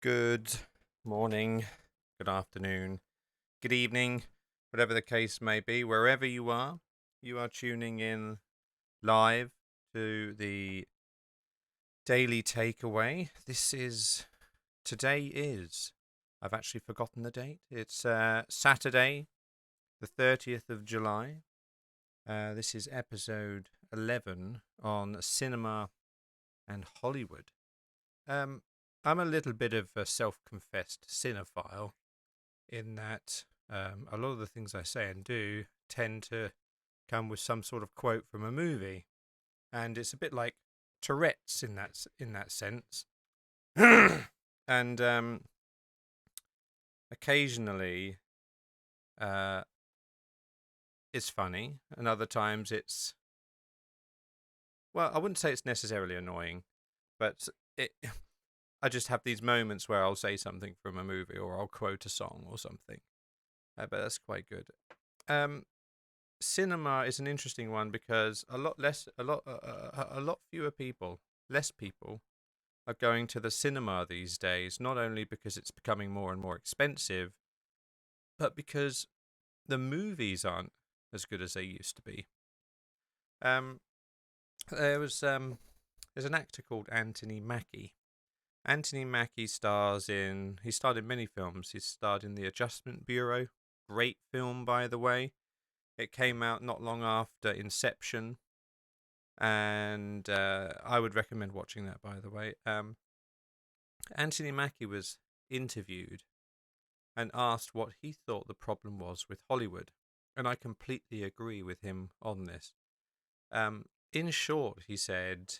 Good morning, good afternoon, good evening, whatever the case may be, wherever you are tuning in live to the Daily Takeaway. Today is, I've actually forgotten the date. It's Saturday, the 30th of July. This is episode 11 on cinema and Hollywood. Um, I'm a little bit of a self-confessed cinephile in that a lot of the things I say and do tend to come with some sort of quote from a movie, and it's a bit like Tourette's in that sense. And occasionally, uh, it's funny, and other times I wouldn't say it's necessarily annoying, but it. I just have these moments where I'll say something from a movie or I'll quote a song or something. But that's quite good. Um, Cinema is an interesting one because a lot fewer people, less people, are going to the cinema these days. Not only because it's becoming more and more expensive, but because the movies aren't as good as they used to be. Um, there was there's an actor called Anthony Mackie. Anthony Mackie he starred in many films. He starred in The Adjustment Bureau. Great film, by the way. It came out not long after Inception, and I would recommend watching that, by the way. Anthony Mackie was interviewed and asked what he thought the problem was with Hollywood, and I completely agree with him on this. In short, he said,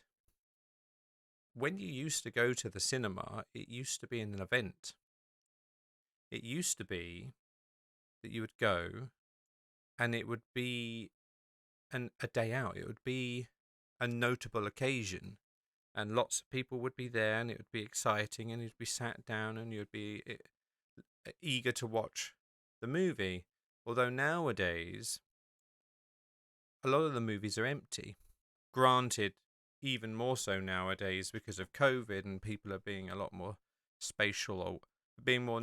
when you used to go to the cinema, it used to be an event. It used to be that you would go and it would be a day out. It would be a notable occasion, and lots of people would be there, and it would be exciting, and you'd be sat down, and you'd be eager to watch the movie. Although nowadays, a lot of the movies are empty. Granted, even more so nowadays because of COVID, and people are being a lot more spatial or being more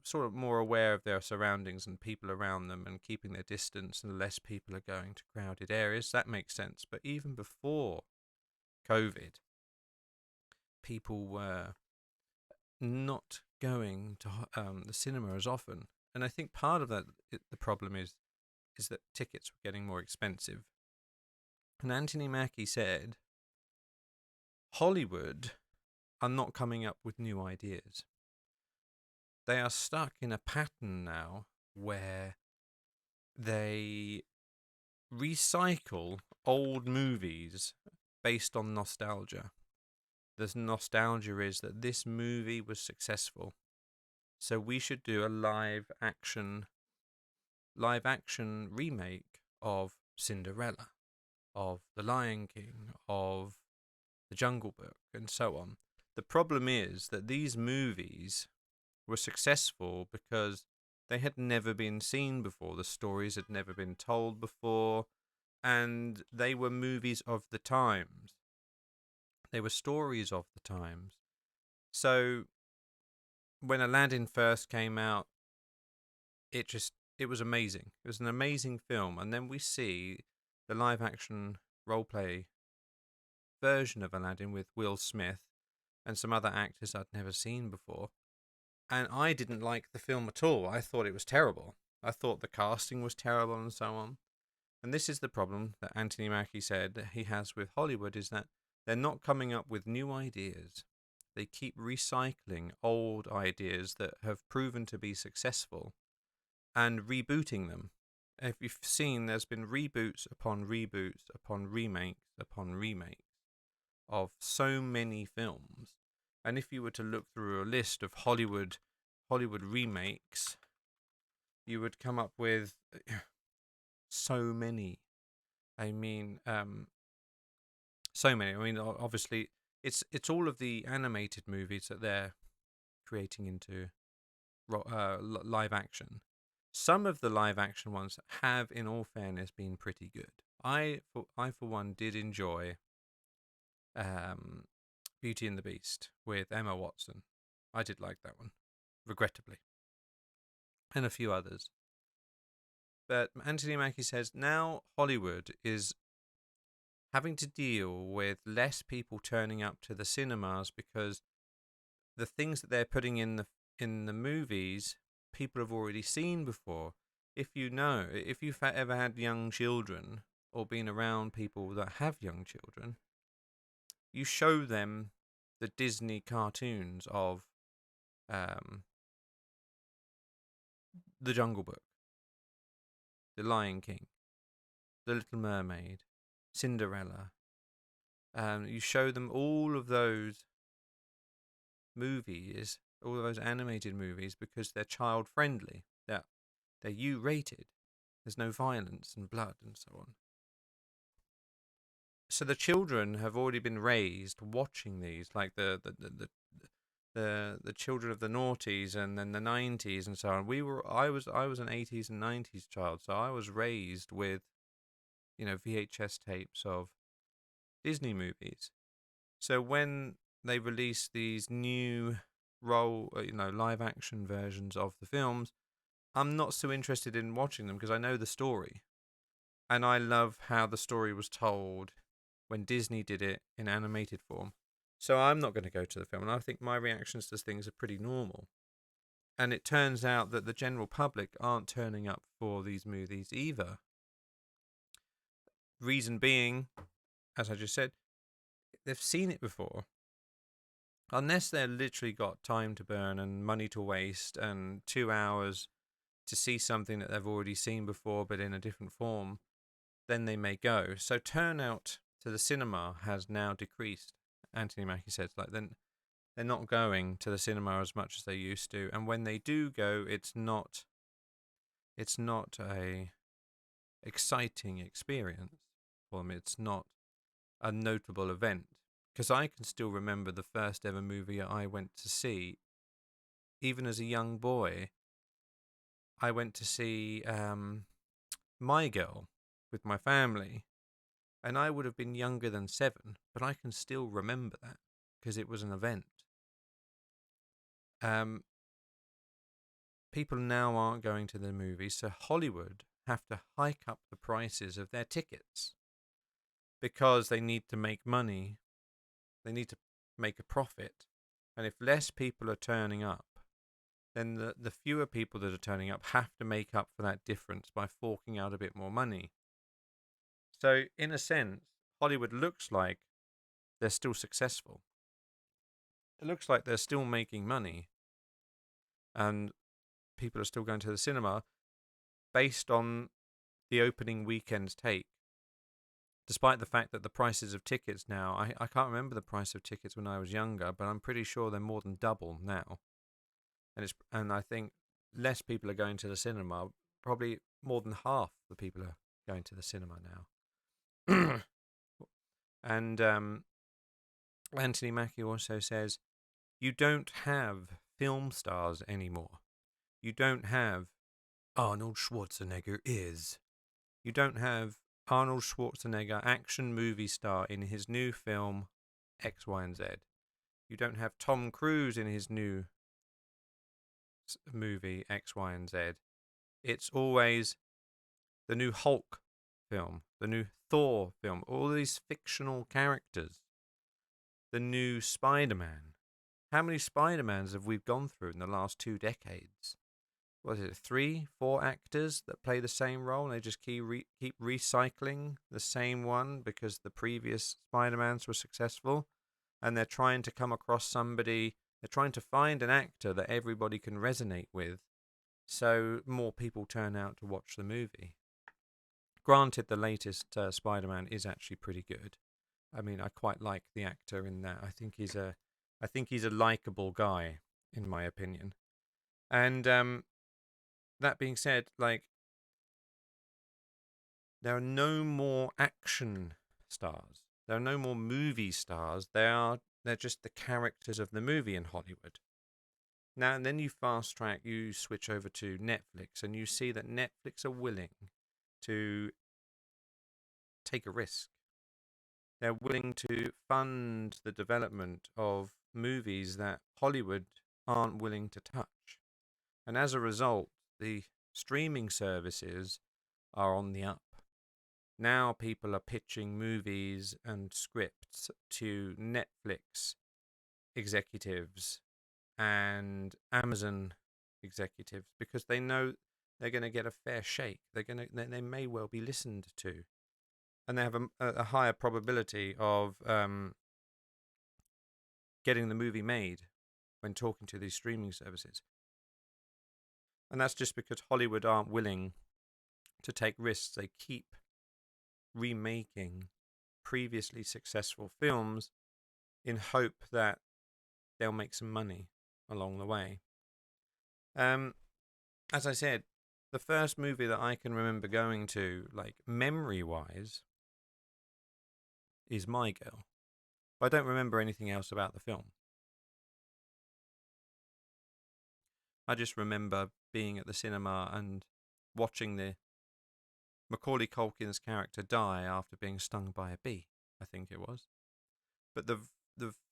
sort of more aware of their surroundings and people around them and keeping their distance, and less people are going to crowded areas. That makes sense. But even before COVID, people were not going to the cinema as often, and I think part of the problem is that tickets were getting more expensive. And Anthony Mackie said Hollywood are not coming up with new ideas. They are stuck in a pattern now where they recycle old movies based on nostalgia. The nostalgia is that this movie was successful, so we should do a live action remake of Cinderella, of The Lion King, of The Jungle Book, and so on. The problem is that these movies were successful because they had never been seen before. The stories had never been told before, and they were movies of the times. They were stories of the times. So when Aladdin first came out, it was amazing. It was an amazing film, and then we see the live action role play version of Aladdin with Will Smith and some other actors I'd never seen before. And I didn't like the film at all. I thought it was terrible. I thought the casting was terrible and so on. And this is the problem that Anthony Mackie said that he has with Hollywood, is that they're not coming up with new ideas. They keep recycling old ideas that have proven to be successful and rebooting them. If you've seen, there's been reboots upon reboots upon remakes upon remakes of so many films. And if you were to look through a list of Hollywood remakes, you would come up with so many. I mean, so many. I mean, obviously, it's all of the animated movies that they're creating into live action. Some of the live action ones have, in all fairness, been pretty good. I for one did enjoy Beauty and the Beast with Emma Watson. I did like that one, regrettably, and a few others. But Anthony Mackie says now Hollywood is having to deal with less people turning up to the cinemas because the things that they're putting in the movies people have already seen before. If you've ever had young children or been around people that have young children, you show them the Disney cartoons of um, The Jungle Book, The Lion King, The Little Mermaid, Cinderella. You show them all of those movies, all of those animated movies, because they're child friendly. They're U-rated. There's no violence and blood and so on. So the children have already been raised watching these, like the children of the noughties and then the 90s and so on. I was an 80s and 90s child, so I was raised with VHS tapes of Disney movies. So when they release these new live action versions of the films, I'm not so interested in watching them because I know the story. And I love how the story was told when Disney did it in animated form. So I'm not going to go to the film. And I think my reactions to things are pretty normal. And it turns out that the general public aren't turning up for these movies either. Reason being, as I just said, they've seen it before. Unless they've literally got time to burn and money to waste and 2 hours to see something that they've already seen before but in a different form, then they may go. So turnout to the cinema has now decreased. Anthony Mackie says, then they're not going to the cinema as much as they used to, and when they do go, it's not a exciting experience for them. It's not a notable event, because I can still remember the first ever movie I went to see. Even as a young boy, I went to see My Girl with my family, and I would have been younger than 7, but I can still remember that because it was an event. People now aren't going to the movies, so Hollywood have to hike up the prices of their tickets because they need to make money. They need to make a profit. And if less people are turning up, then the fewer people that are turning up have to make up for that difference by forking out a bit more money. So, in a sense, Hollywood looks like they're still successful. It looks like they're still making money. And people are still going to the cinema based on the opening weekend's take. Despite the fact that the prices of tickets now, I can't remember the price of tickets when I was younger, but I'm pretty sure they're more than double now. And I think less people are going to the cinema. Probably more than half the people are going to the cinema now. And Anthony Mackie also says, you don't have film stars anymore. You don't have Arnold Schwarzenegger is. You don't have Arnold Schwarzenegger, action movie star, in his new film X, Y, and Z. You don't have Tom Cruise in his new movie X, Y, and Z. It's always the new Hulk film, the new Thor film, all these fictional characters, the new Spider-Man. How many Spider-Mans have we gone through in the last 2 decades? What is it, 3, 4 actors that play the same role, and they just keep recycling the same one because the previous Spider-Mans were successful, and they're trying to come across somebody, they're trying to find an actor that everybody can resonate with, so more people turn out to watch the movie. Granted, the latest Spider-Man is actually pretty good. I mean, I quite like the actor in that. I think he's a likable guy, in my opinion. And that being said, there are no more action stars. There are no more movie stars. They're just the characters of the movie in Hollywood. Now, and then you fast track, you switch over to Netflix, and you see that Netflix are willing to take a risk. They're willing to fund the development of movies that Hollywood aren't willing to touch. And as a result, the streaming services are on the up. Now people are pitching movies and scripts to Netflix executives and Amazon executives because they know they're going to get a fair shake. They may well be listened to, and they have a higher probability of getting the movie made when talking to these streaming services. And that's just because Hollywood aren't willing to take risks. They keep remaking previously successful films in hope that they'll make some money along the way. As I said, the first movie that I can remember going to, like memory-wise, is My Girl. I don't remember anything else about the film. I just remember being at the cinema and watching the Macaulay Culkin's character die after being stung by a bee, I think it was. But the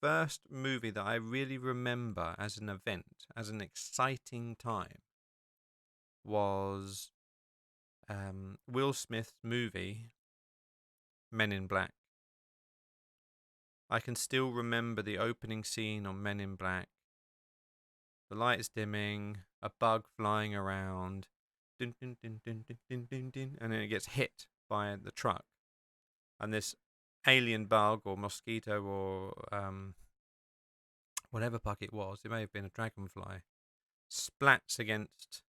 first movie that I really remember as an event, as an exciting time, was Will Smith's movie, Men in Black. I can still remember the opening scene on Men in Black. The light is dimming, a bug flying around, dun, dun, dun, dun, dun, dun, dun, dun, and then it gets hit by the truck. And this alien bug or mosquito or whatever bug it was, it may have been a dragonfly, splats against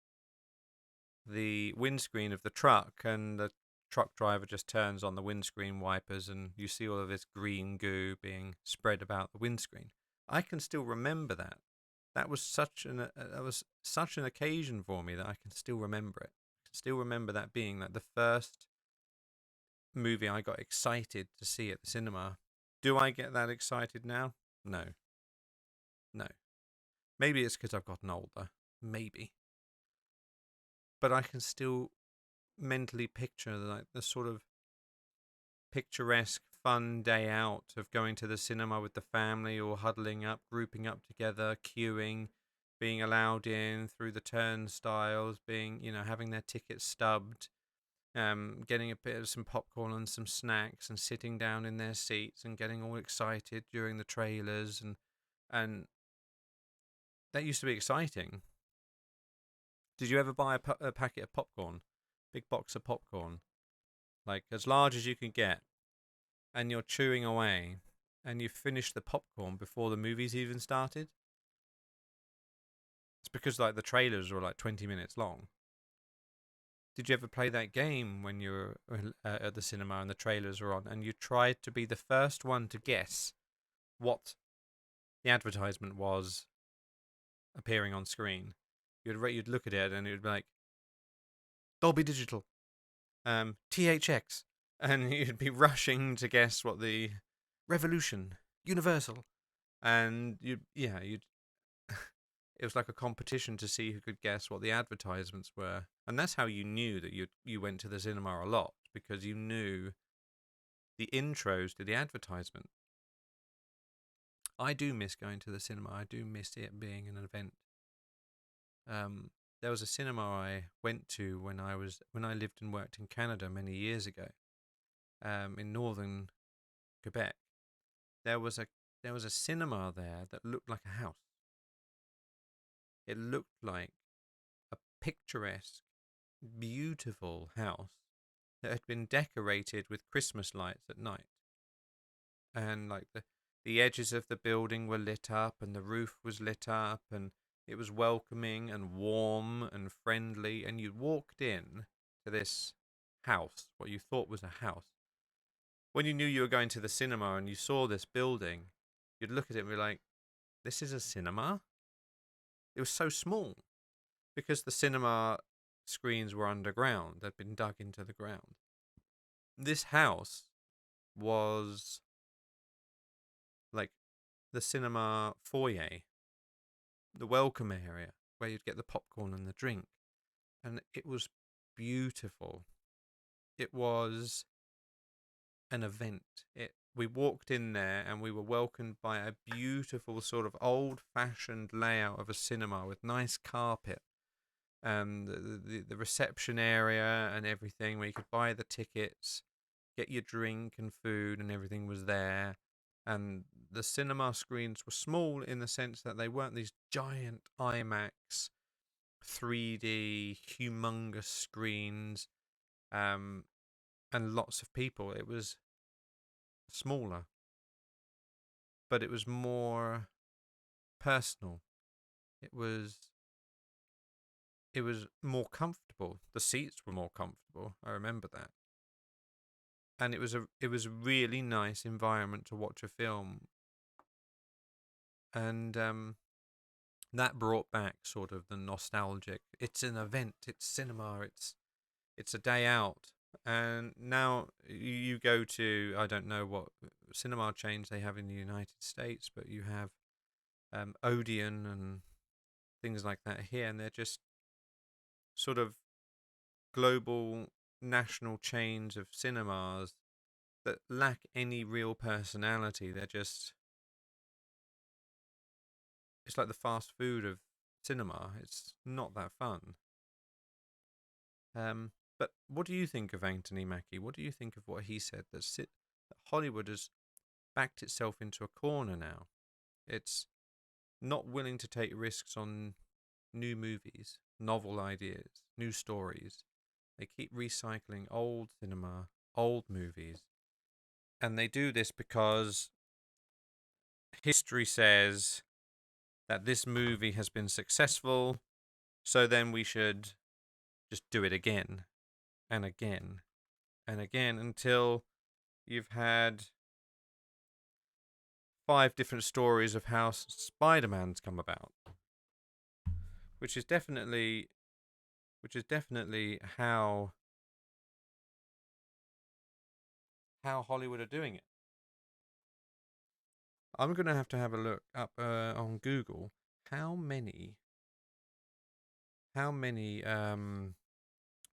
the windscreen of the truck, and the truck driver just turns on the windscreen wipers, and you see all of this green goo being spread about the windscreen. I can still remember that. That was such an occasion for me that I can still remember it. I can still remember that being like the first movie I got excited to see at the cinema. Do I get that excited now? No. Maybe it's because I've gotten older. Maybe. But I can still mentally picture like the sort of picturesque fun day out of going to the cinema with the family, or huddling up, grouping up together, queuing, being allowed in through the turnstiles, being, having their tickets stubbed, getting a bit of some popcorn and some snacks, and sitting down in their seats and getting all excited during the trailers, and that used to be exciting. Did you ever buy a packet of popcorn? Big box of popcorn, like as large as you can get, and you're chewing away, and you finish the popcorn before the movie's even started? It's because like the trailers were like 20 minutes long. Did you ever play that game when you were at the cinema and the trailers were on, and you tried to be the first one to guess what the advertisement was appearing on screen? You'd look at it and it would be like Dolby Digital, THX, and you'd be rushing to guess what the Revolution, Universal, and you'd it was like a competition to see who could guess what the advertisements were. And that's how you knew that you went to the cinema a lot, because you knew the intros to the advertisement. I do miss going to the cinema. I do miss it being an event. There was a cinema I went to when I lived and worked in Canada many years ago, in northern Quebec. There was a cinema there that looked like a house. It looked like a picturesque, beautiful house that had been decorated with Christmas lights at night. And like the edges of the building were lit up, and the roof was lit up, and it was welcoming and warm and friendly. And you walked in to this house, what you thought was a house. When you knew you were going to the cinema and you saw this building, you'd look at it and be like, this is a cinema? It was so small, because the cinema screens were underground. They'd been dug into the ground. This house was like the cinema foyer, the welcome area where you'd get the popcorn and the drink. And it was beautiful. It was an event. It we walked in there and we were welcomed by a beautiful sort of old-fashioned layout of a cinema with nice carpet and the reception area and everything, where you could buy the tickets, get your drink and food, and everything was there. And the cinema screens were small in the sense that they weren't these giant IMAX 3D humongous screens, and lots of people. It was smaller, but it was more personal. It was more comfortable. The seats were more comfortable. I remember that. And it was a really nice environment to watch a film. And that brought back sort of the nostalgic. It's an event, it's cinema, it's a day out. And now you go to, I don't know what cinema chains they have in the United States, but you have Odeon and things like that here, and they're just sort of global national chains of cinemas that lack any real personality. They're just, it's like the fast food of cinema. It's not that fun. But what do you think of Anthony Mackie? What do you think of what he said, that Hollywood has backed itself into a corner now? It's not willing to take risks on new movies, novel ideas, new stories. They keep recycling old cinema, old movies. And they do this because history says that this movie has been successful, so then we should just do it again and again and again until you've had 5 different stories of how Spider-Man's come about, which is definitely how Hollywood are doing it. I'm going to have a look up on Google how many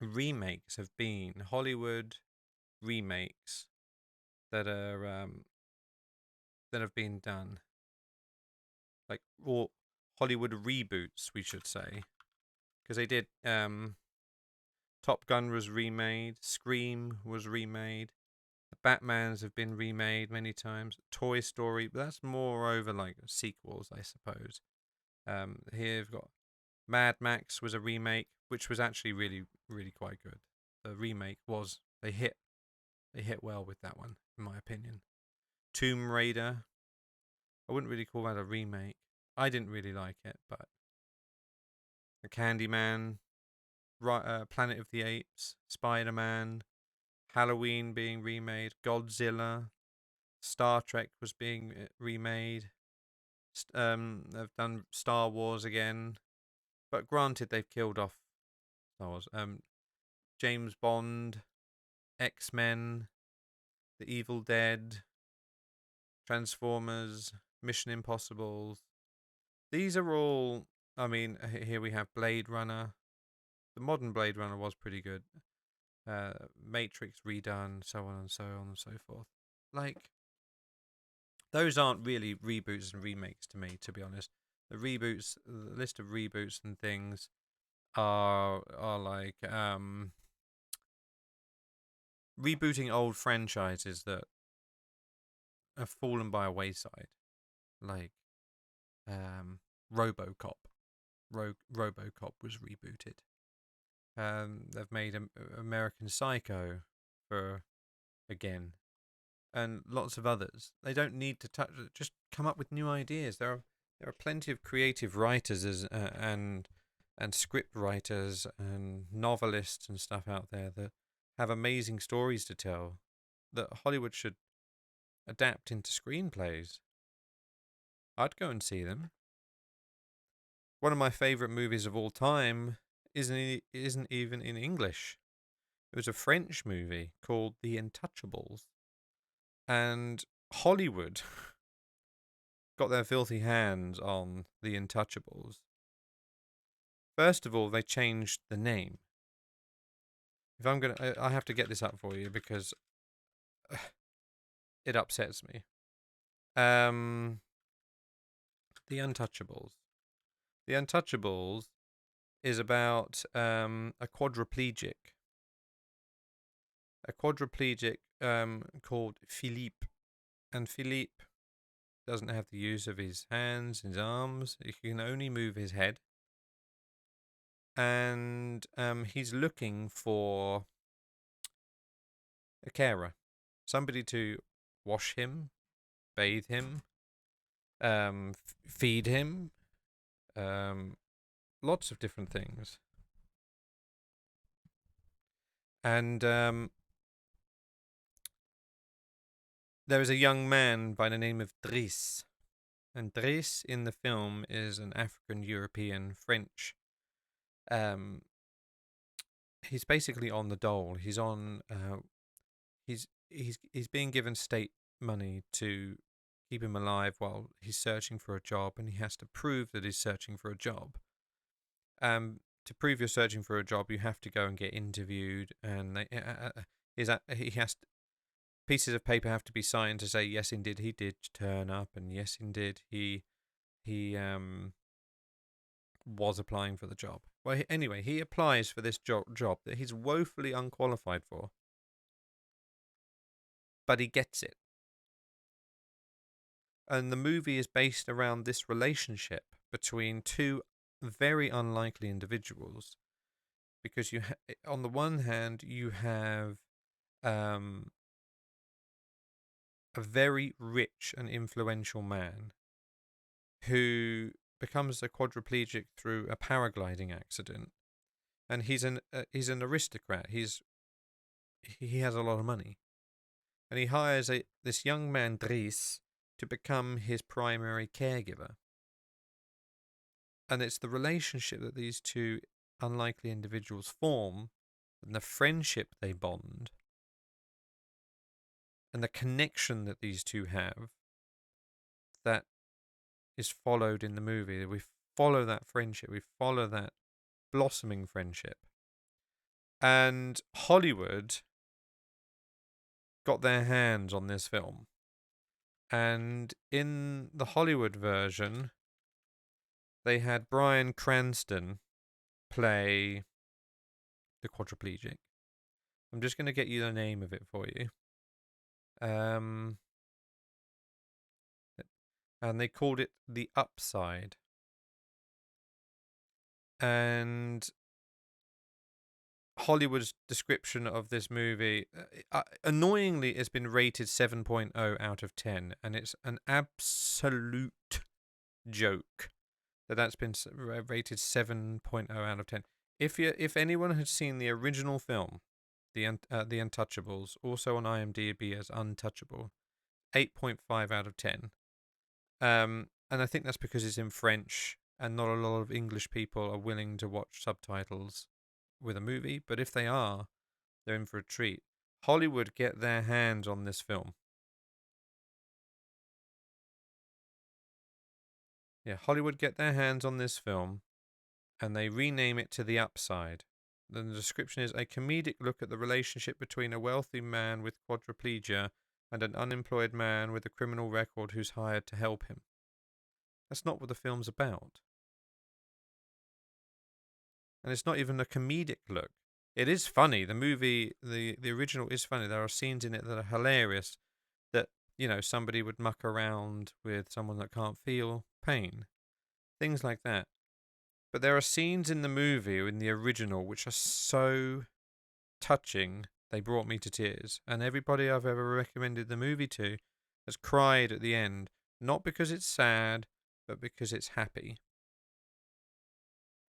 remakes have been, Hollywood remakes that are that have been done, like, or Hollywood reboots, we should say, because they did. Top Gun was remade, Scream was remade, the Batmans have been remade many times, Toy Story, but that's more over like sequels, I suppose. Here we've got Mad Max was a remake, which was actually really, really quite good. The remake was, they hit well with that one, in my opinion. Tomb Raider, I wouldn't really call that a remake. I didn't really like it, but the Candyman, Planet of the Apes, Spider-Man, Halloween being remade, Godzilla, Star Trek was being remade. They've done Star Wars again, but granted, they've killed off Star Wars. James Bond, X-Men, The Evil Dead, Transformers, Mission Impossible. These are all, I mean, here we have Blade Runner. The modern Blade Runner was pretty good. Matrix redone, so on and so on and so forth. Like, those aren't really reboots and remakes to me, to be honest. The list of reboots and things are like rebooting old franchises that have fallen by a wayside, like RoboCop. RoboCop was rebooted. They've made American Psycho again, and lots of others. They don't need to just come up with new ideas. There are plenty of creative writers and script writers and novelists and stuff out there that have amazing stories to tell that Hollywood should adapt into screenplays. I'd go and see them. One of my favorite movies of all time isn't even in English. It was a French movie called The Untouchables, and Hollywood got their filthy hands on The Untouchables. First of all, they changed the name. I have to get this up for you because it upsets me. The Untouchables. The Untouchables is about a quadriplegic. Called Philippe. And Philippe doesn't have the use of his hands, his arms. He can only move his head. And he's looking for a carer. Somebody to wash him, bathe him, feed him, lots of different things. And there is a young man by the name of Driss. And Driss in the film is an African European French. He's basically on the dole. He's on. He's being given state money to keep him alive while he's searching for a job, and he has to prove that he's searching for a job. To prove you're searching for a job, you have to go and get interviewed, and he has pieces of paper have to be signed to say yes, indeed he did turn up, and yes, indeed he was applying for the job. Well, anyway, he applies for this job that he's woefully unqualified for, but he gets it. And the movie is based around this relationship between two very unlikely individuals, because on the one hand you have a very rich and influential man who becomes a quadriplegic through a paragliding accident, and he's an aristocrat. He has a lot of money, and he hires this young man Driss to become his primary caregiver. And it's the relationship that these two unlikely individuals form, and the friendship they bond, and the connection that these two have, that is followed in the movie. We follow that friendship. We follow that blossoming friendship. And Hollywood got their hands on this film. And in the Hollywood version, they had Bryan Cranston play the quadriplegic. I'm just going to get you the name of it for you. And they called it The Upside. And Hollywood's description of this movie, annoyingly, it's been rated 7.0 out of 10, and it's an absolute joke that's been rated 7.0 out of 10. If anyone had seen the original film, The Untouchables, also on IMDb as Untouchable, 8.5 out of 10. And I think that's because it's in French, and not a lot of English people are willing to watch subtitles with a movie. But if they are, they're in for a treat. Hollywood get their hands on this film. Yeah, Hollywood get their hands on this film, and they rename it to The Upside. Then the description is a comedic look at the relationship between a wealthy man with quadriplegia and an unemployed man with a criminal record who's hired to help him. That's not what the film's about. And it's not even a comedic look. It is funny. The movie, the original is funny. There are scenes in it that are hilarious, that, somebody would muck around with someone that can't feel pain. Things like that. But there are scenes in the movie, in the original, which are so touching, they brought me to tears. And everybody I've ever recommended the movie to has cried at the end, not because it's sad, but because it's happy.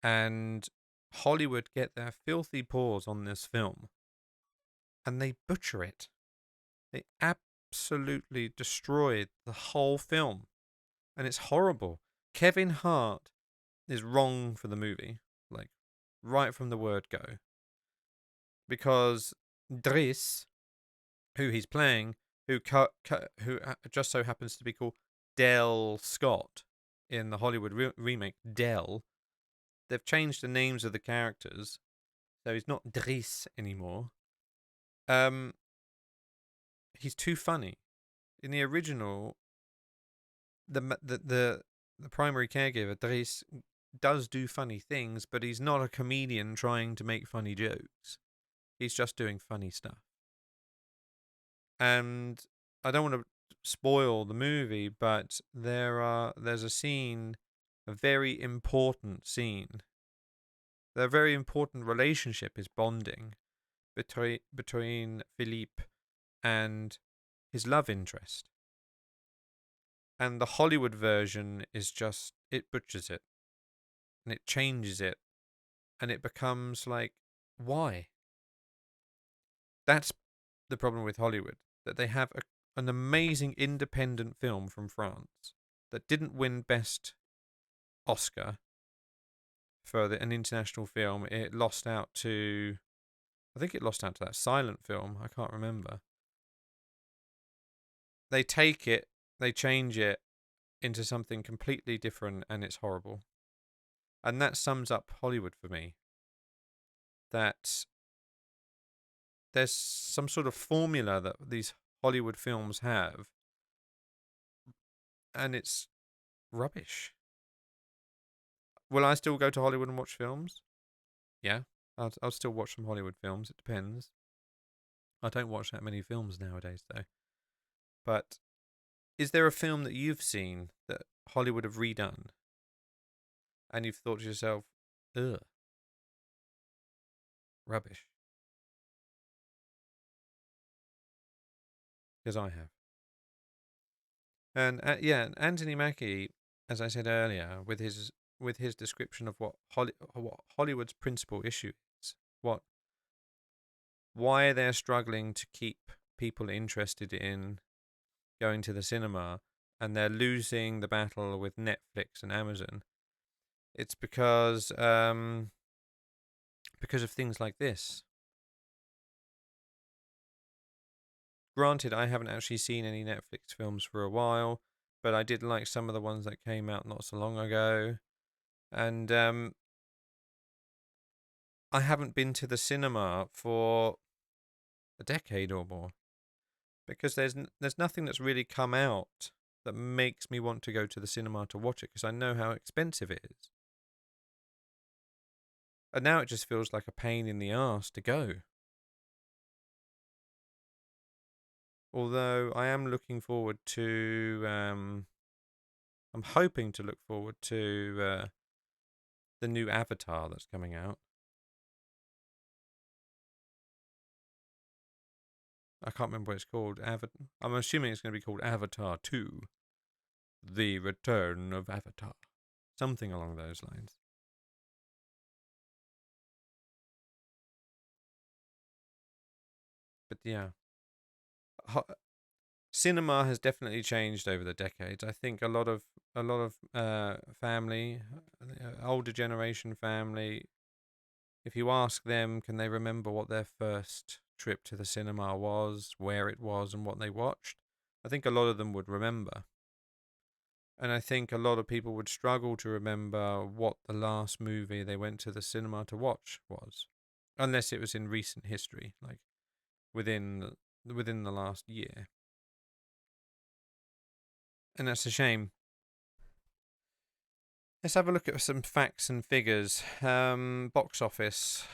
And Hollywood get their filthy paws on this film, and they butcher it. They absolutely destroyed the whole film, and it's horrible. Kevin Hart is wrong for the movie, like right from the word go, because Driss, who he's playing, who just so happens to be called Del Scott in the Hollywood remake, Del. They've changed the names of the characters, so he's not Driss anymore. He's too funny. in the original, the primary caregiver, Dries, does do funny things, but he's not a comedian trying to make funny jokes. He's just doing funny stuff. And I don't want to spoil the movie, but there's a scene, a very important scene. Their very important relationship is bonding between Philippe and his love interest. And the Hollywood version is just, it butchers it and it changes it and it becomes like, why? That's the problem with Hollywood, that they have an amazing independent film from France that didn't win Best Oscar for an international film. It lost out to, I think it lost out to that silent film. I can't remember. They take it, they change it into something completely different, and it's horrible. And that sums up Hollywood for me. That there's some sort of formula that these Hollywood films have, and it's rubbish. Will I still go to Hollywood and watch films? Yeah, I'll still watch some Hollywood films. It depends. I don't watch that many films nowadays, though. But is there a film that you've seen that Hollywood have redone, and you've thought to yourself, ugh, rubbish? Because I have. And yeah, Anthony Mackie, as I said earlier, with his description of what Hollywood's principal issue is, why they're struggling to keep people interested in going to the cinema, and they're losing the battle with Netflix and Amazon. It's because of things like this. Granted, I haven't actually seen any Netflix films for a while, but I did like some of the ones that came out not so long ago. And I haven't been to the cinema for a decade or more, because there's nothing that's really come out that makes me want to go to the cinema to watch it, because I know how expensive it is. And now it just feels like a pain in the arse to go. Although I am looking forward to, I'm hoping to look forward to the new Avatar that's coming out. I can't remember what it's called. I'm assuming it's going to be called Avatar 2, The Return of Avatar. Something along those lines. But yeah, cinema has definitely changed over the decades. I think a lot of family, older generation family, if you ask them, can they remember what their first trip to the cinema was, where it was, and what they watched? I think a lot of them would remember. And I think a lot of people would struggle to remember what the last movie they went to the cinema to watch was, unless it was in recent history, like within the last year. And that's a shame. Let's have a look at some facts and figures. Box office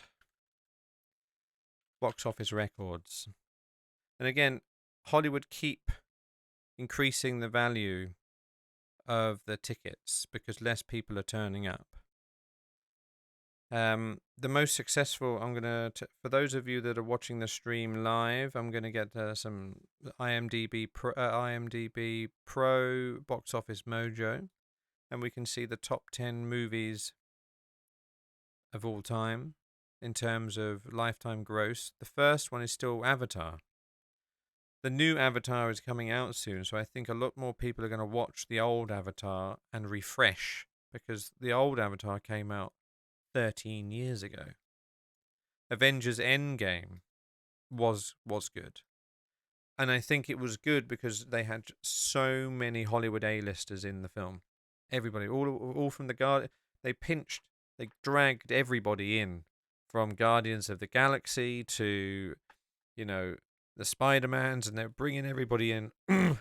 records. And again, Hollywood keep increasing the value of the tickets because less people are turning up. The most successful, I'm going to, for those of you that are watching the stream live, I'm going to get some IMDb Pro Box Office Mojo, and we can see the top 10 movies of all time in terms of lifetime gross. The first one is still Avatar. The new Avatar is coming out soon, so I think a lot more people are going to watch the old Avatar and refresh, because the old Avatar came out 13 years ago. Avengers Endgame was good. And I think it was good because they had so many Hollywood A-listers in the film. Everybody, all from the Guardian. They dragged everybody in, from Guardians of the Galaxy to, the Spider-Mans, and they're bringing everybody in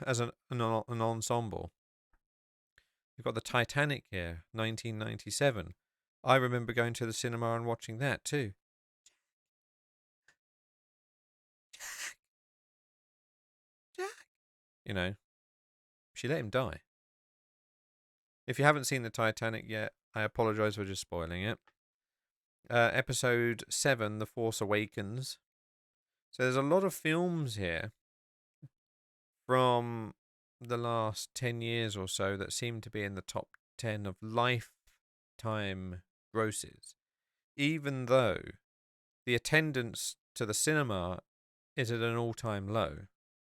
as an ensemble. You've got the Titanic here, 1997. I remember going to the cinema and watching that too. Jack. You know, she let him die. If you haven't seen the Titanic yet, I apologise for just spoiling it. Episode 7, The Force Awakens. So there's a lot of films here from the last 10 years or so that seem to be in the top 10 of lifetime grosses, even though the attendance to the cinema is at an all-time low.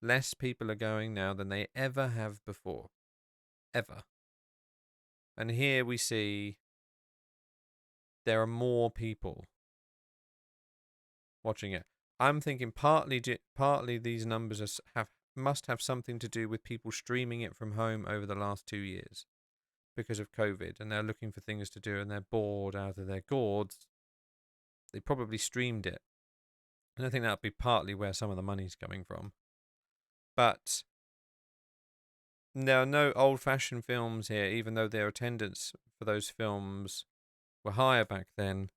Less people are going now than they ever have before. Ever. And here we see there are more people watching it. I'm thinking partly these numbers must have something to do with people streaming it from home over the last 2 years because of COVID, and they're looking for things to do and they're bored out of their gourds. They probably streamed it. And I think that'd be partly where some of the money's coming from. But there are no old-fashioned films here, even though their attendance for those films were higher back then.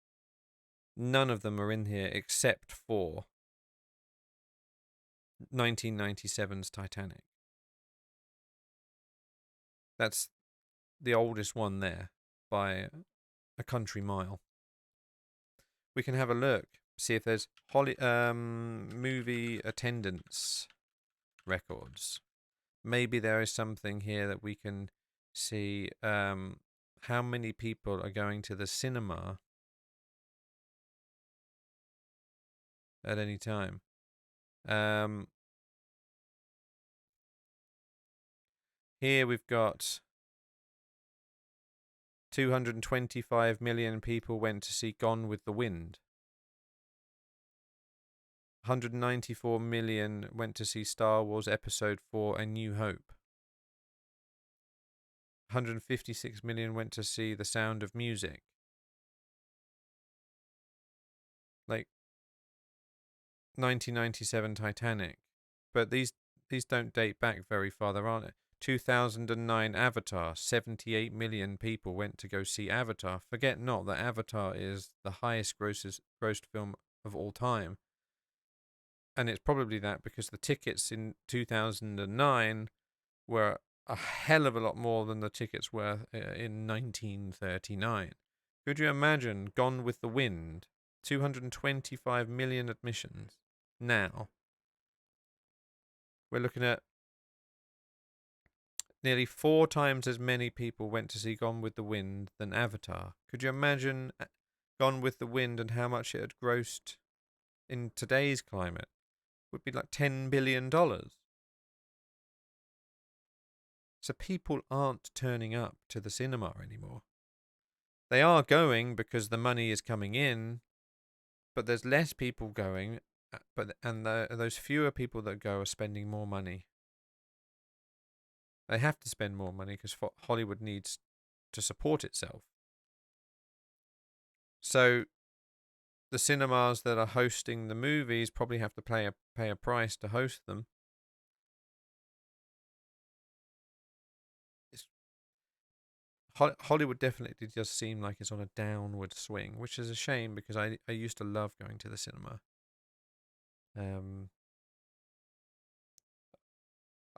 None of them are in here except for 1997's Titanic. That's the oldest one there by a country mile. We can have a look, see if there's movie attendance records. Maybe there is something here that we can see how many people are going to the cinema at any time. Here we've got 225 million people went to see Gone with the Wind. 194 million went to see Star Wars Episode 4 A New Hope. 156 million went to see The Sound of Music. Like 1997 Titanic. But these don't date back very far, there aren't. 2009 Avatar, 78 million people went to go see Avatar. Forget not that Avatar is the highest grossed film of all time. And it's probably that because the tickets in 2009 were a hell of a lot more than the tickets were in 1939. Could you imagine Gone with the Wind? 225 million admissions. Now, we're looking at nearly 4 times as many people went to see Gone with the Wind than Avatar. Could you imagine Gone with the Wind and how much it had grossed in today's climate? It would be like $10 billion. So people aren't turning up to the cinema anymore. They are going because the money is coming in, but there's less people going, those fewer people that go are spending more money. They have to spend more money because Hollywood needs to support itself. So the cinemas that are hosting the movies probably have to pay a price to host them. Hollywood definitely does seem like it's on a downward swing, which is a shame because I used to love going to the cinema. I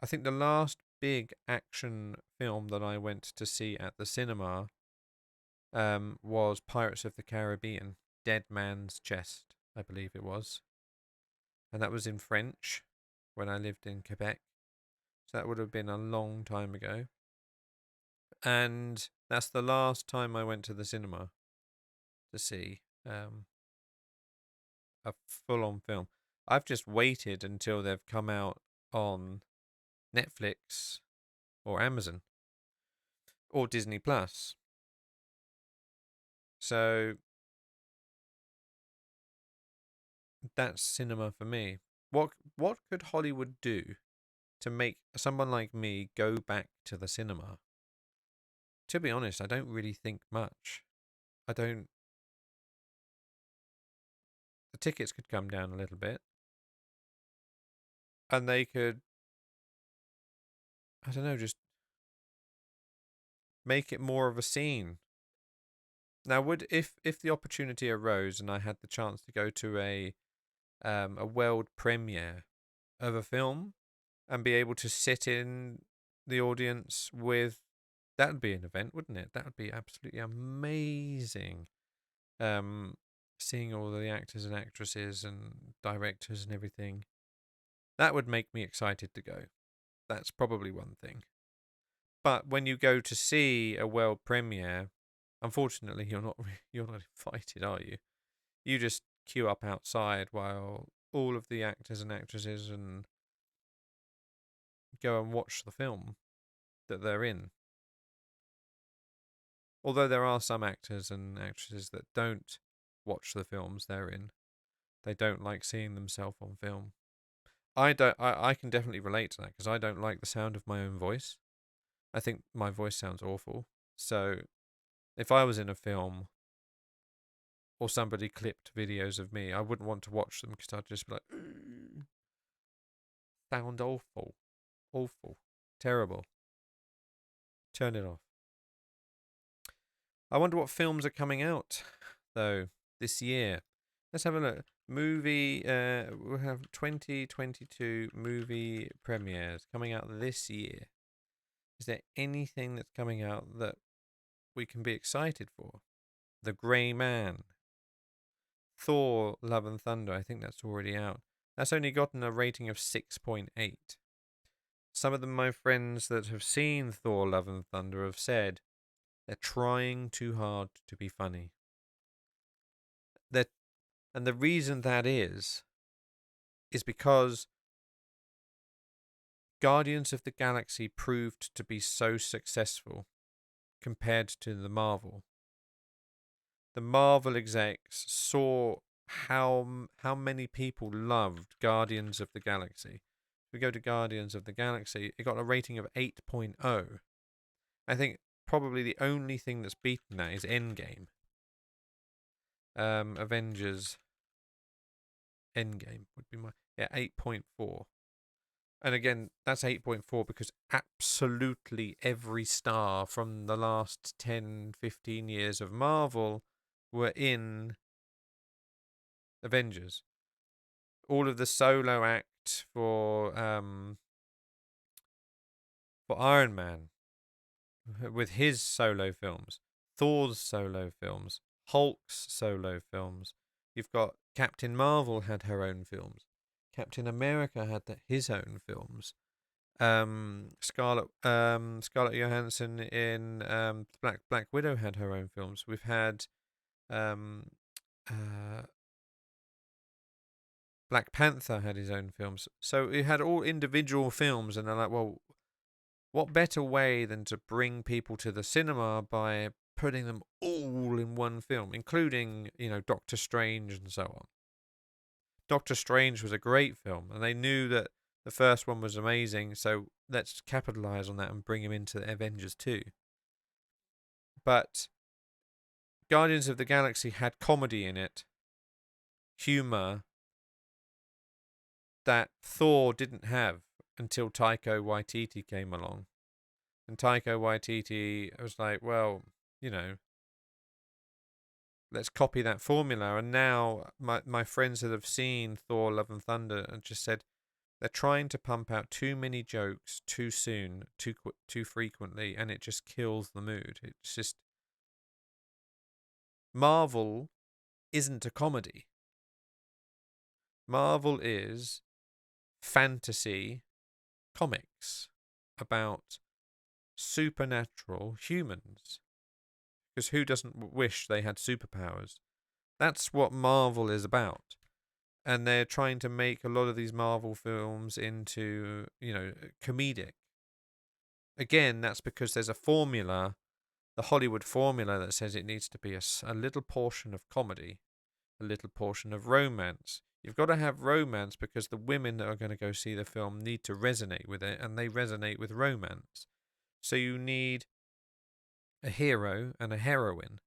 think the last big action film that I went to see at the cinema was Pirates of the Caribbean, Dead Man's Chest, I believe it was. And that was in French when I lived in Quebec. So that would have been a long time ago. And that's the last time I went to the cinema to see a full-on film. I've just waited until they've come out on Netflix or Amazon or Disney Plus. So that's cinema for me. What could Hollywood do to make someone like me go back to the cinema? To be honest, I don't really think much. The tickets could come down a little bit. and they could, I don't know, just make it more of a scene. Now, would if the opportunity arose and I had the chance to go to a world premiere of a film and be able to sit in the audience with, that would be an event, wouldn't it? That would be absolutely amazing. Seeing all the actors and actresses and directors and everything, that would make me excited to go. That's probably one thing. But when you go to see a world premiere, unfortunately, you're not invited, are you? You just queue up outside while all of the actors and actresses and go and watch the film that they're in. Although there are some actors and actresses that don't watch the films they're in. They don't like seeing themselves on film. I don't. I can definitely relate to that because I don't like the sound of my own voice. I think my voice sounds awful. So if I was in a film or somebody clipped videos of me, I wouldn't want to watch them because I'd just be like, sound awful, awful, terrible. Turn it off. I wonder what films are coming out though this year. Let's have a look. Movie. We'll have 2022 movie premieres coming out this year. Is there anything that's coming out that we can be excited for? The Grey Man. Thor: Love and Thunder. I think that's already out. That's only gotten a rating of 6.8. Some of my friends that have seen Thor: Love and Thunder have said they're trying too hard to be funny. And the reason that is because Guardians of the Galaxy proved to be so successful compared to the Marvel. The Marvel execs saw how many people loved Guardians of the Galaxy. If we go to Guardians of the Galaxy, it got a rating of 8.0. I think probably the only thing that's beaten that is Endgame. Avengers Endgame would be my 8.4. And again, that's 8.4 because absolutely every star from the last 10, 15 years of Marvel were in Avengers. All of the solo act for Iron Man with his solo films, Thor's solo films, Hulk's solo films. You've got Captain Marvel had her own films. Captain America had his own films. Scarlett Johansson in Black Widow had her own films. We've had Black Panther had his own films. So it had all individual films, and they're like, well, what better way than to bring people to the cinema by putting them all in one film, including, Doctor Strange and so on. Doctor Strange was a great film, and they knew that the first one was amazing, so let's capitalize on that and bring him into Avengers 2. But Guardians of the Galaxy had comedy in it, humor, that Thor didn't have until Taika Waititi came along. And Taika Waititi was like, well, let's copy that formula. And now my friends that have seen Thor: Love and Thunder and just said they're trying to pump out too many jokes too soon, too frequently, and it just kills the mood. It's just Marvel isn't a comedy. Marvel is fantasy comics about supernatural humans. Because who doesn't wish they had superpowers? That's what Marvel is about. And they're trying to make a lot of these Marvel films into, comedic. Again, that's because there's a formula, the Hollywood formula, that says it needs to be a little portion of comedy, a little portion of romance. You've got to have romance because the women that are going to go see the film need to resonate with it, and they resonate with romance. So you need a hero and a heroine.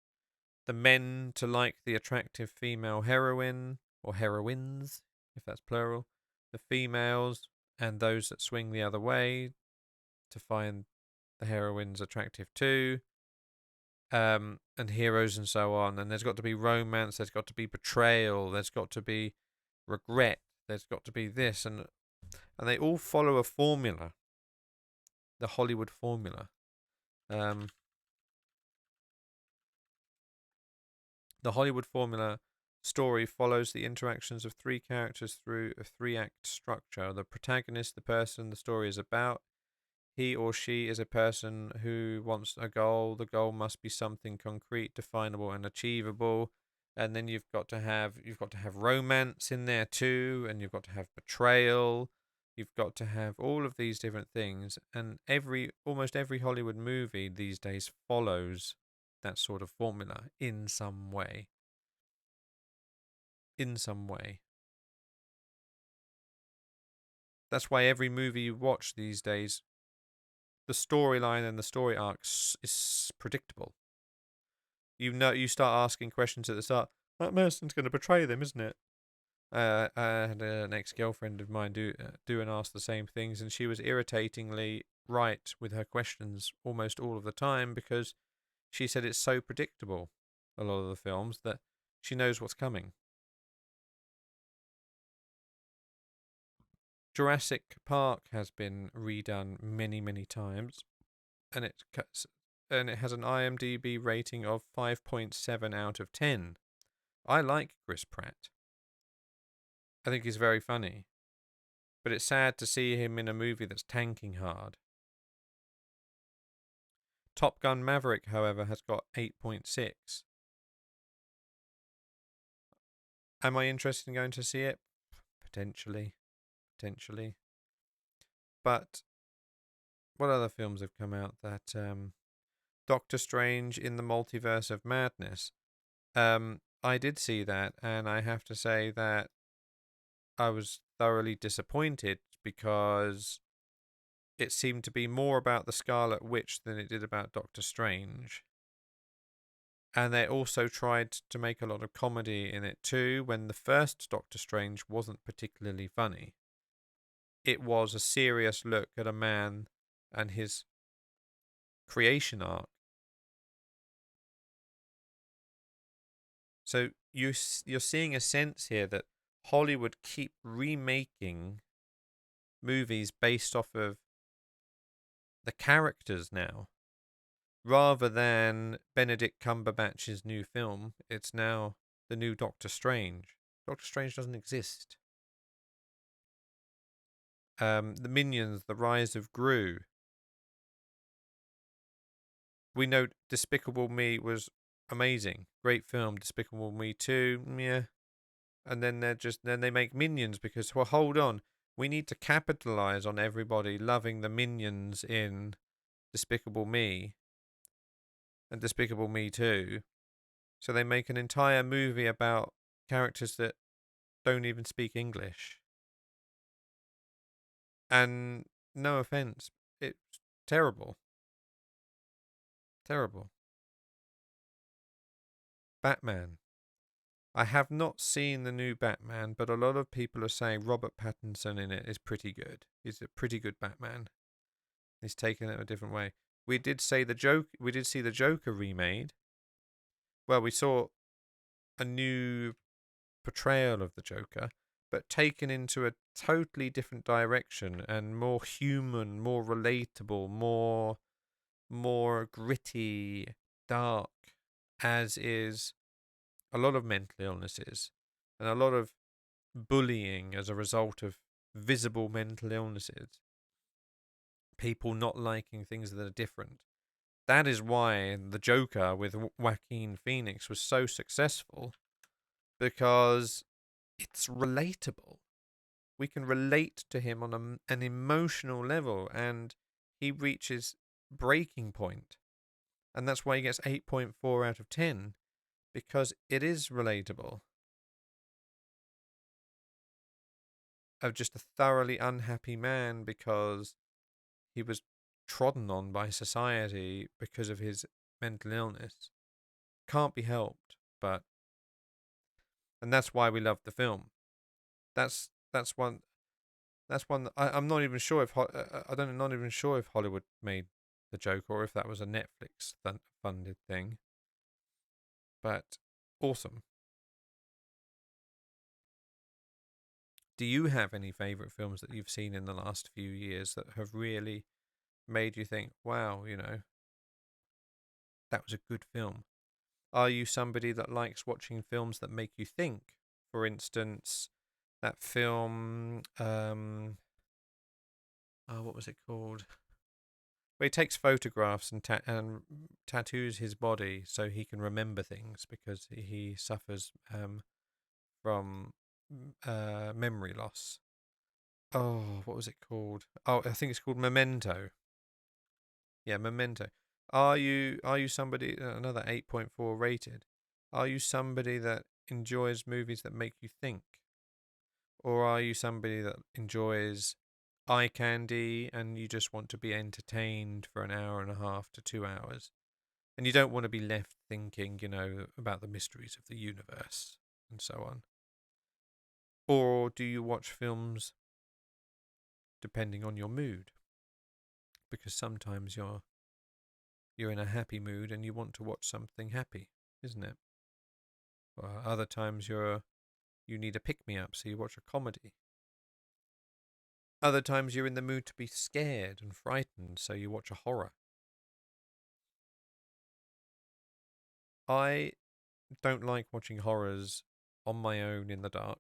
The men to like the attractive female heroine, or heroines, if that's plural. The females and those that swing the other way to find the heroines attractive too, and heroes and so on. And there's got to be romance, there's got to be betrayal, there's got to be regret, there's got to be this, and they all follow a formula, the Hollywood formula. The Hollywood formula story follows the interactions of three characters through a three-act structure. The protagonist, the person the story is about, he or she is a person who wants a goal. The goal must be something concrete, definable, and achievable. And then you've got to have romance in there too, and you've got to have betrayal. You've got to have all of these different things, and almost every Hollywood movie these days follows that sort of formula in some way. In some way. That's why every movie you watch these days, the storyline and the story arcs is predictable. You start asking questions at the start. That person's going to betray them, isn't it? I had an ex-girlfriend of mine do and ask the same things, and she was irritatingly right with her questions almost all of the time, because she said it's so predictable, a lot of the films, that she knows what's coming. Jurassic Park has been redone many, many times, and it has an IMDb rating of 5.7 out of 10. I like Chris Pratt. I think he's very funny, but it's sad to see him in a movie that's tanking hard. Top Gun Maverick, however, has got 8.6. Am I interested in going to see it? Potentially. But what other films have come out? That Doctor Strange in the Multiverse of Madness. I did see that, and I have to say that I was thoroughly disappointed, because it seemed to be more about the Scarlet Witch than it did about Doctor Strange. And they also tried to make a lot of comedy in it too, when the first Doctor Strange wasn't particularly funny. It was a serious look at a man and his creation arc. So you're seeing a sense here that Hollywood keep remaking movies based off of the characters now. Rather than Benedict Cumberbatch's new film, it's now the new Doctor Strange. Doctor Strange doesn't exist. The Minions, The Rise of Gru. We know Despicable Me was amazing. Great film. Despicable Me 2, yeah. And then they make Minions because, well, hold on. We need to capitalize on everybody loving the Minions in Despicable Me and Despicable Me 2. So they make an entire movie about characters that don't even speak English. And no offense, it's terrible. Terrible. Batman. I have not seen the new Batman, but a lot of people are saying Robert Pattinson in it is pretty good. He's a pretty good Batman. He's taken it a different way. We did see the Joker remade. Well, we saw a new portrayal of the Joker, but taken into a totally different direction and more human, more relatable, more gritty, dark, as is a lot of mental illnesses and a lot of bullying as a result of visible mental illnesses. People not liking things that are different. That is why the Joker with Joaquin Phoenix was so successful, because it's relatable. We can relate to him on an emotional level, and he reaches breaking point. And that's why he gets 8.4 out of 10, because it is relatable. Of just a thoroughly unhappy man because he was trodden on by society because of his mental illness. Can't be helped, and that's why we love the film. That's That's one that I'm not even sure if I don't not even sure if Hollywood made the joke or if that was a Netflix funded thing. But awesome. Do you have any favorite films that you've seen in the last few years that have really made you think, wow, that was a good film? Are you somebody that likes watching films that make you think? For instance, that film, what was it called? Where he takes photographs and tattoos his body so he can remember things because he suffers from memory loss. Oh, what was it called? Oh, I think it's called Memento. Yeah, Memento. Are you somebody, another 8.4 rated? Are you somebody that enjoys movies that make you think? Or are you somebody that enjoys eye candy and you just want to be entertained for an hour and a half to 2 hours? And you don't want to be left thinking, about the mysteries of the universe and so on. Or do you watch films depending on your mood? Because sometimes you're in a happy mood and you want to watch something happy, isn't it? Or other times you need a pick me up, so you watch a comedy. Other times you're in the mood to be scared and frightened, so you watch a horror. I don't like watching horrors on my own in the dark.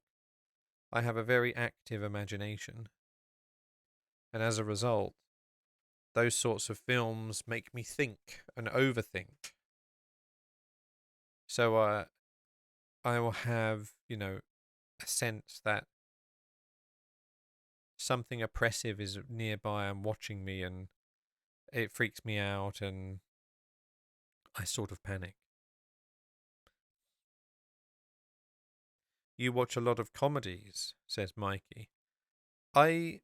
I have a very active imagination, and as a result, those sorts of films make me think and overthink. So I will have, a sense that something oppressive is nearby and watching me, and it freaks me out, and I sort of panic. You watch a lot of comedies, says Mikey. I,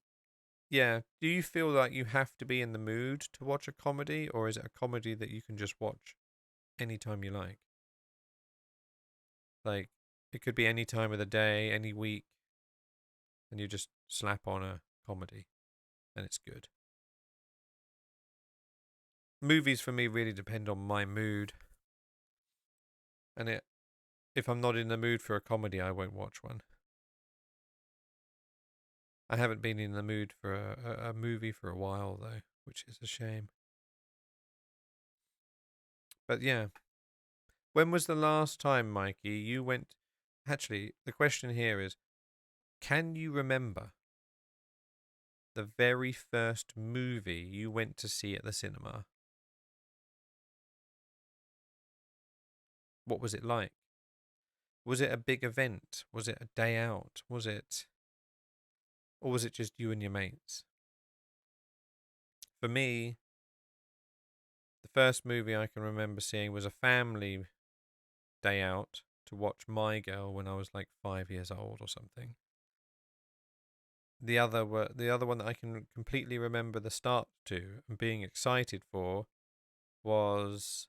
yeah. Do you feel like you have to be in the mood to watch a comedy, or is it a comedy that you can just watch anytime you like? Like, it could be any time of the day, any week, and you just slap on a comedy, and it's good. Movies for me really depend on my mood, and if I'm not in the mood for a comedy, I won't watch one. I haven't been in the mood for a movie for a while, though, which is a shame. But yeah. When was the last time, Mikey, you went? Actually, the question here is, can you remember the very first movie you went to see at the cinema? What was it like? Was it a big event? Was it a day out? Or was it just you and your mates? For me, the first movie I can remember seeing was a family day out to watch My Girl when I was like 5 years old or something. The other one that I can completely remember the start to and being excited for was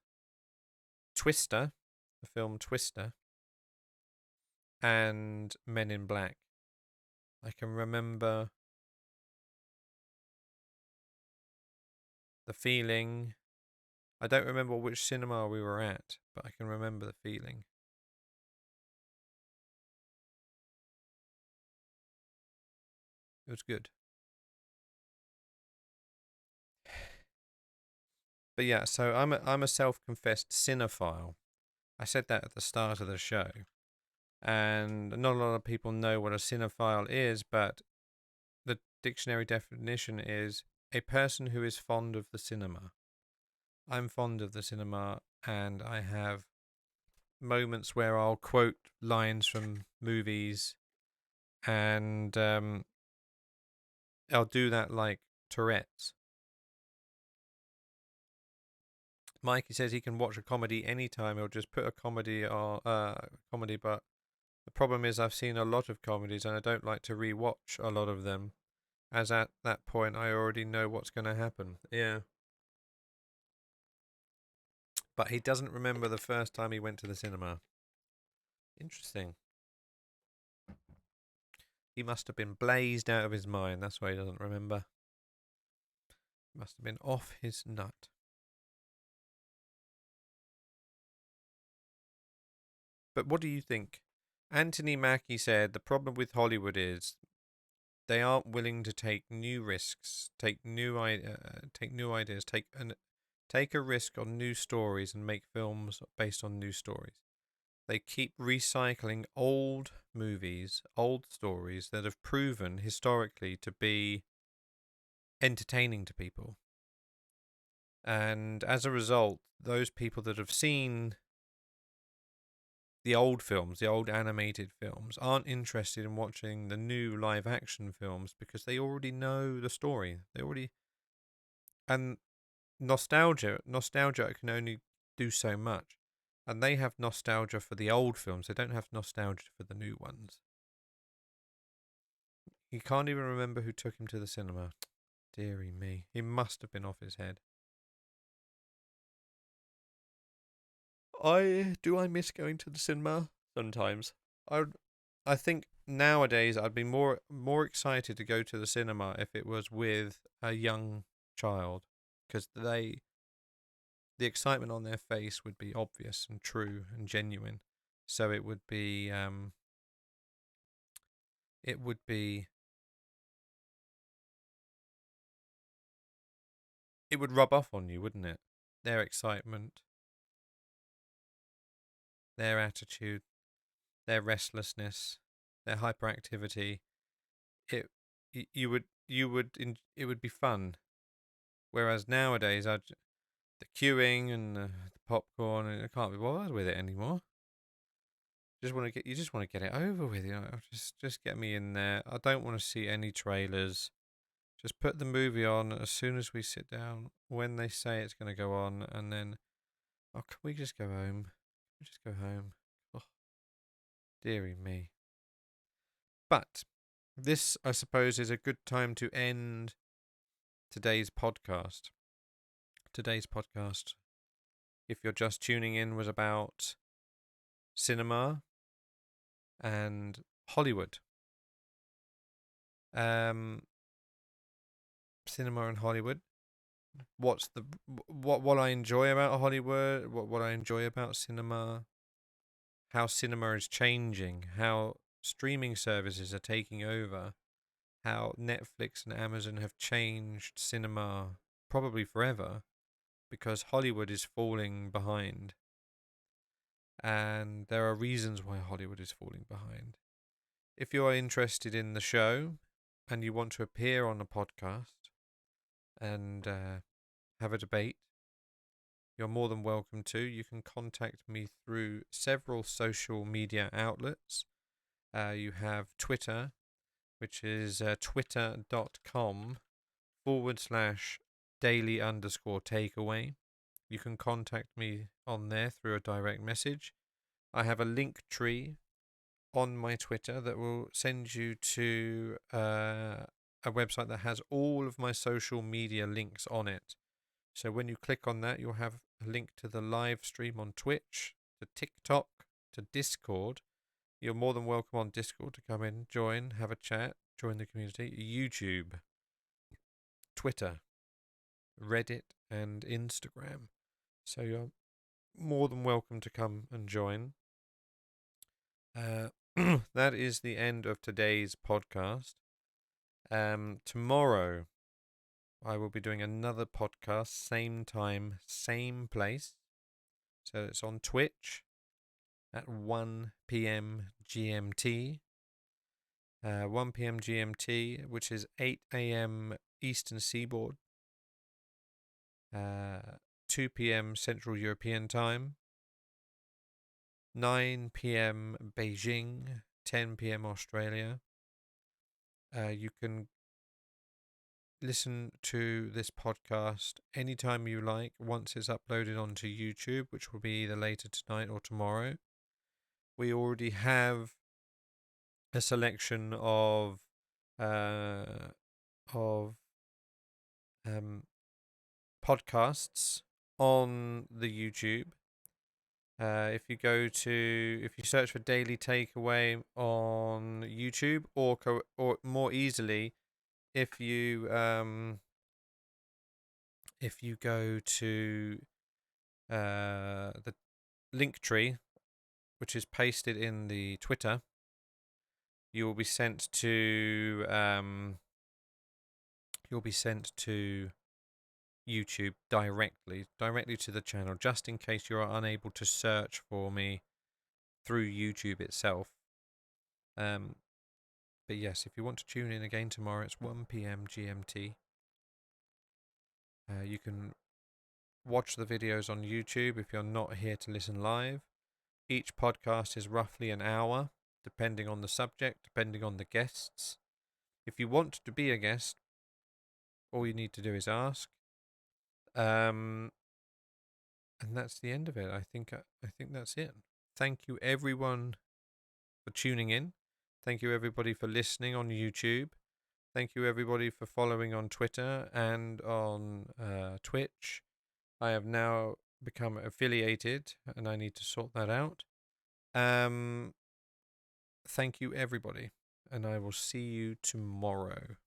Twister, the film Twister, and Men in Black. I can remember the feeling. I don't remember which cinema we were at, but I can remember the feeling. It was good. But yeah, so I'm a self-confessed cinephile. I said that at the start of the show, and not a lot of people know what a cinephile is, but the dictionary definition is a person who is fond of the cinema. I'm fond of the cinema, and I have moments where I'll quote lines from movies, and I'll do that like Tourette's. Mikey says he can watch a comedy anytime. He'll just put a comedy or comedy, but the problem is I've seen a lot of comedies and I don't like to re-watch a lot of them, as at that point I already know what's going to happen. Yeah. But he doesn't remember the first time he went to the cinema. Interesting. He must have been blazed out of his mind. That's why he doesn't remember. Must have been off his nut. But what do you think? Anthony Mackie said the problem with Hollywood is they aren't willing to take new risks, take new ideas, take a risk on new stories and make films based on new stories. They keep recycling old movies, old stories that have proven historically to be entertaining to people. And as a result, those people that have seen the old films, the old animated films, aren't interested in watching the new live action films because they already know the story. And nostalgia can only do so much. And they have nostalgia for the old films. They don't have nostalgia for the new ones. He can't even remember who took him to the cinema. Deary me. He must have been off his head. I miss going to the cinema sometimes. I think nowadays I'd be more excited to go to the cinema if it was with a young child, because the excitement on their face would be obvious and true and genuine. So it would be it would rub off on you, wouldn't it? Their excitement, their attitude, their restlessness, their hyperactivity. It it would be fun. Whereas nowadays, the queuing and the popcorn, and I can't be bothered with it anymore. You just want to get it over with. Just get me in there. I don't want to see any trailers. Just put the movie on as soon as we sit down, when they say it's going to go on, and then, oh, can we just go home? Can we just go home? Oh, dearie me. But this, I suppose, is a good time to end today's podcast. Today's podcast, if you're just tuning in, was about cinema and Hollywood. Cinema and Hollywood. What I enjoy about Hollywood, what I enjoy about cinema, how cinema is changing, how streaming services are taking over, how Netflix and Amazon have changed cinema probably forever because Hollywood is falling behind. And there are reasons why Hollywood is falling behind. If you are interested in the show and you want to appear on a podcast and have a debate, you're more than welcome to. You can contact me through several social media outlets. You have Twitter, which is twitter.com/daily_takeaway. You can contact me on there through a direct message. I have a link tree on my Twitter that will send you to a website that has all of my social media links on it. So when you click on that, you'll have a link to the live stream on Twitch, to TikTok, to Discord. You're more than welcome on Discord to come in, join, have a chat, join the community. YouTube, Twitter, Reddit, and Instagram. So you're more than welcome to come and join. That is the end of today's podcast. Tomorrow, I will be doing another podcast, same time, same place. So it's on Twitch at 1 p.m. GMT. 1 p.m. GMT, which is 8 a.m. Eastern Seaboard. 2 p.m. Central European Time. 9 p.m. Beijing. 10 p.m. Australia. You can listen to this podcast anytime you like once it's uploaded onto YouTube, which will be either later tonight or tomorrow. We already have a selection of podcasts on the YouTube. If you search for Daily Takeaway on YouTube, or more easily, if you go to the link tree, which is pasted in the Twitter, you will be sent to YouTube directly to the channel, just in case you are unable to search for me through YouTube itself. But yes, if you want to tune in again tomorrow, it's 1 p.m. GMT. You can watch the videos on YouTube if you're not here to listen live. Each podcast is roughly an hour, depending on the subject, depending on the guests. If you want to be a guest, all you need to do is ask. And that's the end of it. I think that's it. Thank you everyone for tuning in. Thank you everybody for listening on YouTube. Thank you everybody for following on Twitter and on Twitch. I have now become affiliated and I need to sort that out. Thank you everybody, and I will see you tomorrow.